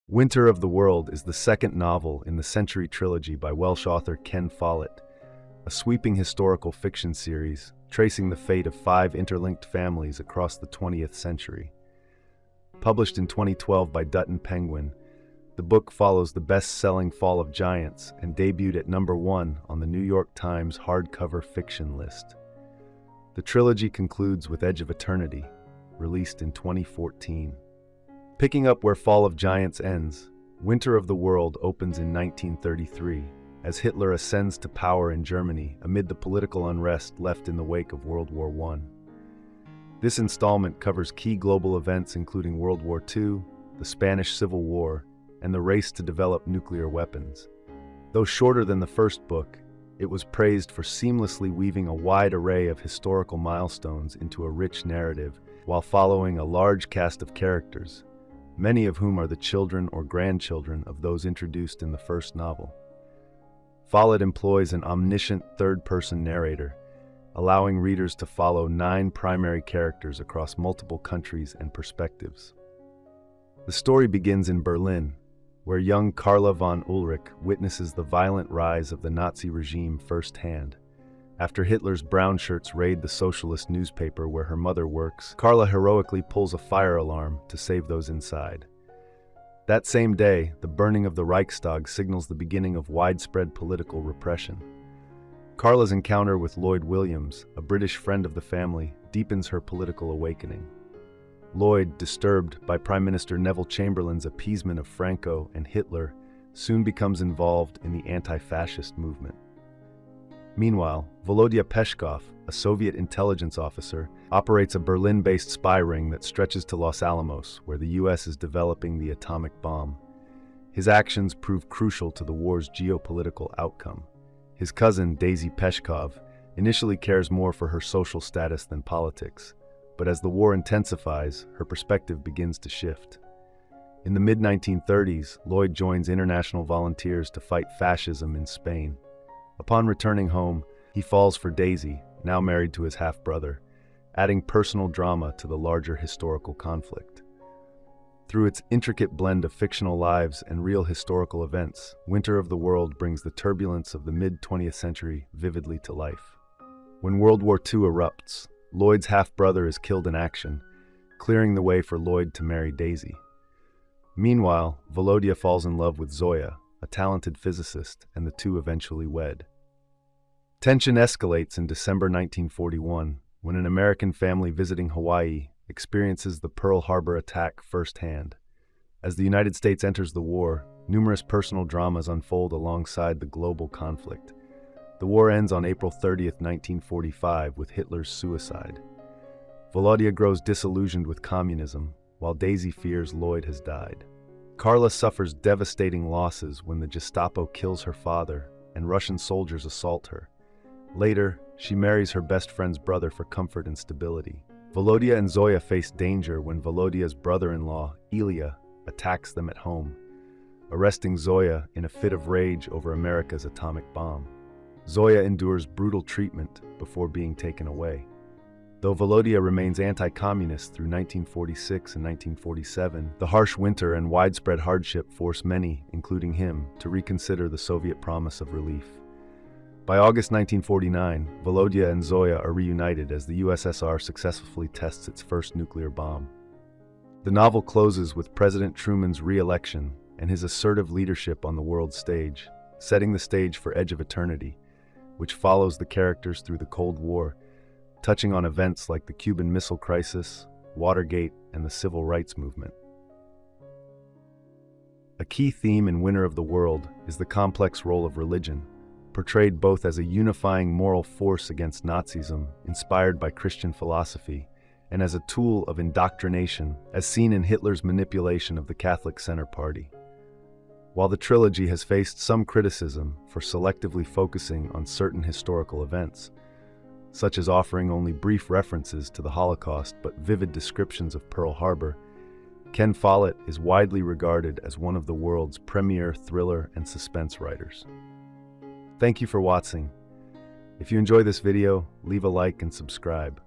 Winter of the World is the second novel in the Century Trilogy by Welsh author Ken Follett, a sweeping historical fiction series tracing the fate of 5 interlinked families across the 20th century. Published in 2012 by Dutton Penguin, the book follows the best-selling Fall of Giants and debuted at #1 on the New York Times hardcover fiction list. The trilogy concludes with Edge of Eternity, released in 2014. Picking up where Fall of Giants ends, Winter of the World opens in 1933, as Hitler ascends to power in Germany amid the political unrest left in the wake of World War I. This installment covers key global events including World War II, the Spanish Civil War, and the race to develop nuclear weapons. Though shorter than the first book, it was praised for seamlessly weaving a wide array of historical milestones into a rich narrative while following a large cast of characters, many of whom are the children or grandchildren of those introduced in the first novel. Follett employs an omniscient third-person narrator, allowing readers to follow 9 primary characters across multiple countries and perspectives. The story begins in Berlin, where young Carla von Ulrich witnesses the violent rise of the Nazi regime firsthand. After Hitler's brown shirts raid the socialist newspaper where her mother works, Carla heroically pulls a fire alarm to save those inside. That same day, the burning of the Reichstag signals the beginning of widespread political repression. Carla's encounter with Lloyd Williams, a British friend of the family, deepens her political awakening. Lloyd, disturbed by Prime Minister Neville Chamberlain's appeasement of Franco and Hitler, soon becomes involved in the anti-fascist movement. Meanwhile, Volodya Peshkov, a Soviet intelligence officer, operates a Berlin-based spy ring that stretches to Los Alamos, where the U.S. is developing the atomic bomb. His actions prove crucial to the war's geopolitical outcome. His cousin, Daisy Peshkov, initially cares more for her social status than politics, but as the war intensifies, her perspective begins to shift. In the mid-1930s, Lloyd joins international volunteers to fight fascism in Spain. Upon returning home, he falls for Daisy, now married to his half-brother, adding personal drama to the larger historical conflict. Through its intricate blend of fictional lives and real historical events, Winter of the World brings the turbulence of the mid-20th century vividly to life. When World War II erupts, Lloyd's half-brother is killed in action, clearing the way for Lloyd to marry Daisy. Meanwhile, Volodya falls in love with Zoya, a talented physicist, and the two eventually wed. Tension escalates in December 1941 when an American family visiting Hawaii experiences the Pearl Harbor attack firsthand. As the United States enters the war, numerous personal dramas unfold alongside the global conflict. The war ends on April 30, 1945, with Hitler's suicide. Volodya grows disillusioned with communism, while Daisy fears Lloyd has died. Carla suffers devastating losses when the Gestapo kills her father and Russian soldiers assault her. Later, she marries her best friend's brother for comfort and stability. Volodya and Zoya face danger when Volodya's brother-in-law, Ilya, attacks them at home, arresting Zoya in a fit of rage over America's atomic bomb. Zoya endures brutal treatment before being taken away. Though Volodya remains anti-communist through 1946 and 1947, the harsh winter and widespread hardship force many, including him, to reconsider the Soviet promise of relief. By August 1949, Volodya and Zoya are reunited as the USSR successfully tests its first nuclear bomb. The novel closes with President Truman's re-election and his assertive leadership on the world stage, setting the stage for Edge of Eternity, which follows the characters through the Cold War, touching on events like the Cuban Missile Crisis, Watergate, and the Civil Rights Movement. A key theme in Winter of the World is the complex role of religion, portrayed both as a unifying moral force against Nazism, inspired by Christian philosophy, and as a tool of indoctrination, as seen in Hitler's manipulation of the Catholic Center Party. While the trilogy has faced some criticism for selectively focusing on certain historical events, such as offering only brief references to the Holocaust but vivid descriptions of Pearl Harbor, Ken Follett is widely regarded as one of the world's premier thriller and suspense writers. Thank you for watching. If you enjoy this video, leave a like and subscribe.